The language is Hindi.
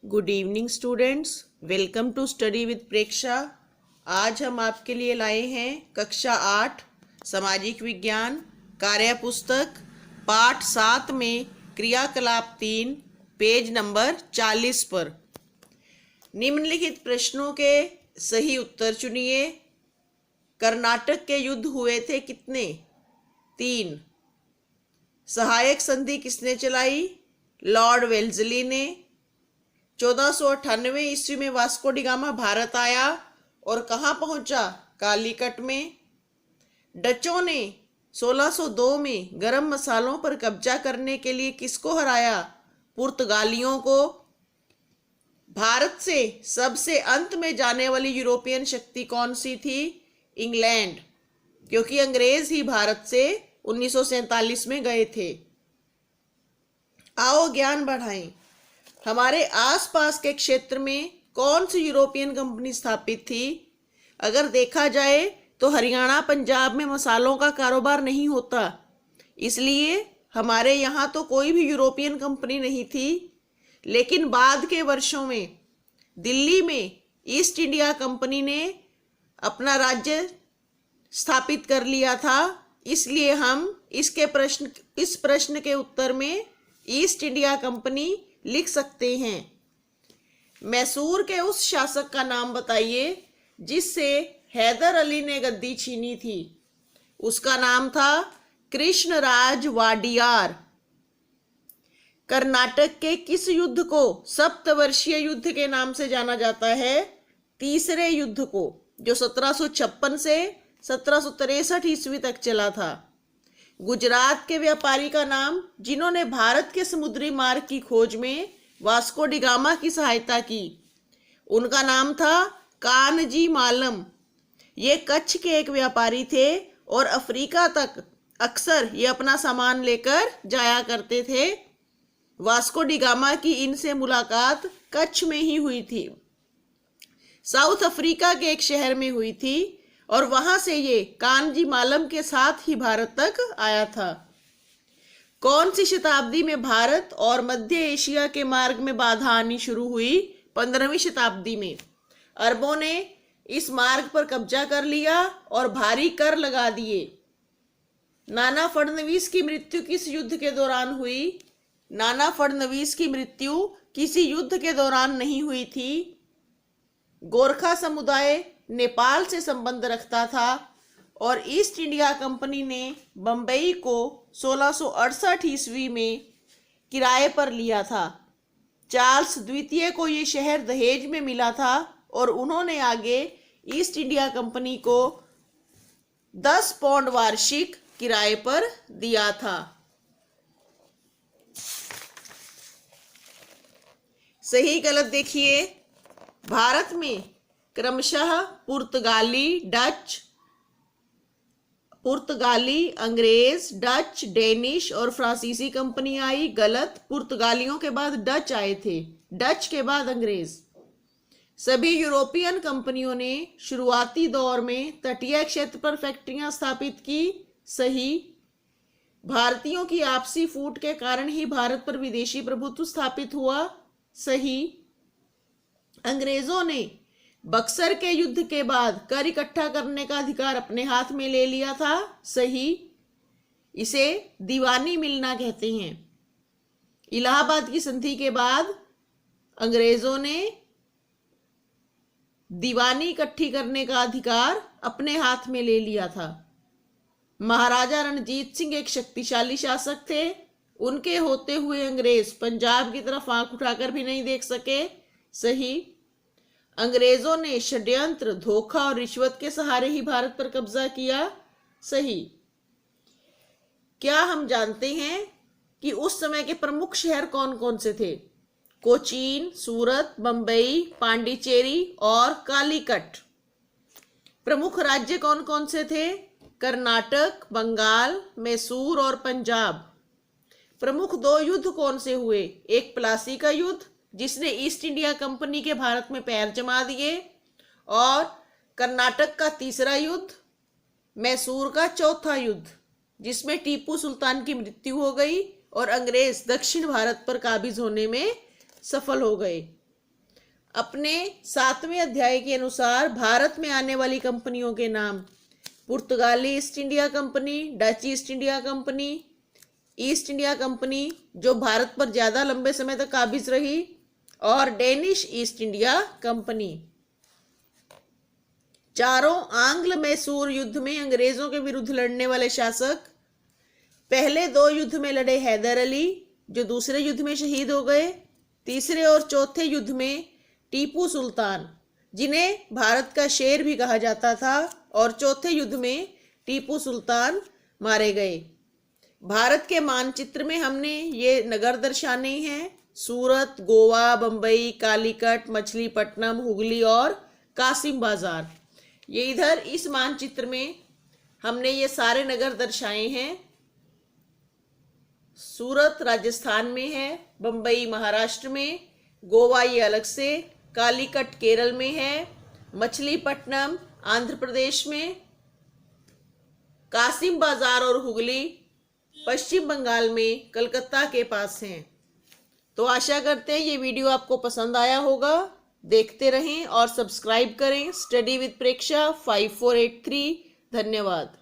Good evening students, welcome to study with Preksha. आज हम आपके लिए लाए हैं कक्षा 8 सामाजिक विज्ञान कार्य पुस्तक पाठ 7 में क्रियाकलाप 3 पेज नंबर 40 पर निम्नलिखित प्रश्नों के सही उत्तर चुनिए। कर्नाटक के युद्ध हुए थे कितने? 3। सहायक संधि किसने चलाई? लॉर्ड वेल्जली ने। 1498 ईस्वी में वास्को डी गामा भारत आया और कहाँ पहुंचा? कालीकट में। डचों ने 1602 में गरम मसालों पर कब्जा करने के लिए किसको हराया? पुर्तगालियों को। भारत से सबसे अंत में जाने वाली यूरोपियन शक्ति कौन सी थी? इंग्लैंड, क्योंकि अंग्रेज ही भारत से 1947 में गए थे। आओ ज्ञान बढ़ाएं। हमारे आसपास के क्षेत्र में कौन सी यूरोपियन कंपनी स्थापित थी? अगर देखा जाए तो हरियाणा पंजाब में मसालों का कारोबार नहीं होता, इसलिए हमारे यहाँ तो कोई भी यूरोपियन कंपनी नहीं थी। लेकिन बाद के वर्षों में दिल्ली में ईस्ट इंडिया कंपनी ने अपना राज्य स्थापित कर लिया था, इसलिए हम इस प्रश्न के उत्तर में ईस्ट इंडिया कंपनी लिख सकते हैं। मैसूर के उस शासक का नाम बताइए जिससे हैदर अली ने गद्दी छीनी थी। उसका नाम था कृष्णराज वाडियार। कर्नाटक के किस युद्ध को सप्तवर्षीय युद्ध के नाम से जाना जाता है? तीसरे युद्ध को, जो 1756 से 1763 ईस्वी तक चला था। गुजरात के व्यापारी का नाम जिन्होंने भारत के समुद्री मार्ग की खोज में वास्को डी गामा की सहायता की, उनका नाम था कानजी मालम। ये कच्छ के एक व्यापारी थे और अफ्रीका तक अक्सर ये अपना सामान लेकर जाया करते थे। वास्को डी गामा की इनसे मुलाकात कच्छ में ही हुई थी, साउथ अफ्रीका के एक शहर में हुई थी, और वहां से ये कानजी मालम के साथ ही भारत तक आया था। कौन सी शताब्दी में भारत और मध्य एशिया के मार्ग में बाधा आनी शुरू हुई? 15वीं शताब्दी में। अरबों ने इस मार्ग पर कब्जा कर लिया और भारी कर लगा दिए। नाना फडणवीस की मृत्यु किस युद्ध के दौरान हुई? नाना फडणवीस की मृत्यु किसी युद्ध के दौरान नहीं हुई थी। गोरखा समुदाय नेपाल से संबंध रखता था और ईस्ट इंडिया कंपनी ने बंबई को 1668 ईस्वी में किराए पर लिया था। चार्ल्स द्वितीय को ये शहर दहेज में मिला था और उन्होंने आगे ईस्ट इंडिया कंपनी को 10 पौंड वार्षिक किराए पर दिया था। सही गलत देखिए। भारत में क्रमशः पुर्तगाली, अंग्रेज, डच, डेनिश और फ्रांसीसी कंपनी आई। गलत, पुर्तगालियों के बाद डच आए थे, डच के बाद अंग्रेज। सभी यूरोपियन कंपनियों ने शुरुआती दौर में तटीय क्षेत्र पर फैक्ट्रियां स्थापित की। सही। भारतीयों की आपसी फूट के कारण ही भारत पर विदेशी प्रभुत्व स्थापित हुआ। सही। अंग्रेजों ने बक्सर के युद्ध के बाद कर इकट्ठा करने का अधिकार अपने हाथ में ले लिया था। सही। इसे दीवानी मिलना कहते हैं। इलाहाबाद की संधि के बाद अंग्रेजों ने दीवानी इकट्ठी करने का अधिकार अपने हाथ में ले लिया था। महाराजा रणजीत सिंह एक शक्तिशाली शासक थे। उनके होते हुए अंग्रेज पंजाब की तरफ आंख उठाकर भी नहीं देख सके। सही। अंग्रेजों ने षड्यंत्र, धोखा और रिश्वत के सहारे ही भारत पर कब्जा किया। सही। क्या हम जानते हैं कि उस समय के प्रमुख शहर कौन कौन से थे? कोचीन, सूरत, बंबई, पांडिचेरी और कालीकट। प्रमुख राज्य कौन कौन से थे? कर्नाटक, बंगाल, मैसूर और पंजाब। प्रमुख 2 युद्ध कौन से हुए? एक प्लासी का युद्ध जिसने ईस्ट इंडिया कंपनी के भारत में पैर जमा दिए, और कर्नाटक का तीसरा युद्ध, मैसूर का चौथा युद्ध जिसमें टीपू सुल्तान की मृत्यु हो गई और अंग्रेज दक्षिण भारत पर काबिज होने में सफल हो गए। अपने 7वें अध्याय के अनुसार भारत में आने वाली कंपनियों के नाम: पुर्तगाली east India company, Dutch east India company, east India company जो भारत पर ज्यादा लंबे समय तक काबिज रही, और डेनिश ईस्ट इंडिया कंपनी। चारों आंग्ल मैसूर युद्ध में अंग्रेजों के विरुद्ध लड़ने वाले शासक: पहले 2 युद्ध में लड़े हैदर अली जो दूसरे युद्ध में शहीद हो गए, तीसरे और चौथे युद्ध में टीपू सुल्तान जिन्हें भारत का शेर भी कहा जाता था, और चौथे युद्ध में टीपू सुल्तान मारे गए। भारत के मानचित्र में हमने ये नगर दर्शाने हैं: सूरत, गोवा, बंबई, कालीकट, मछलीपट्टनम, हुगली और कासिम बाजार। ये इधर इस मानचित्र में हमने ये सारे नगर दर्शाए हैं। सूरत राजस्थान में है, बंबई महाराष्ट्र में, गोवा ये अलग से, कालीकट केरल में है, मछलीपट्टनम आंध्र प्रदेश में, कासिम बाजार और हुगली पश्चिम बंगाल में कलकत्ता के पास हैं। तो आशा करते हैं ये वीडियो आपको पसंद आया होगा। देखते रहें और सब्सक्राइब करें स्टडी विद प्रेक्षा 5483। धन्यवाद।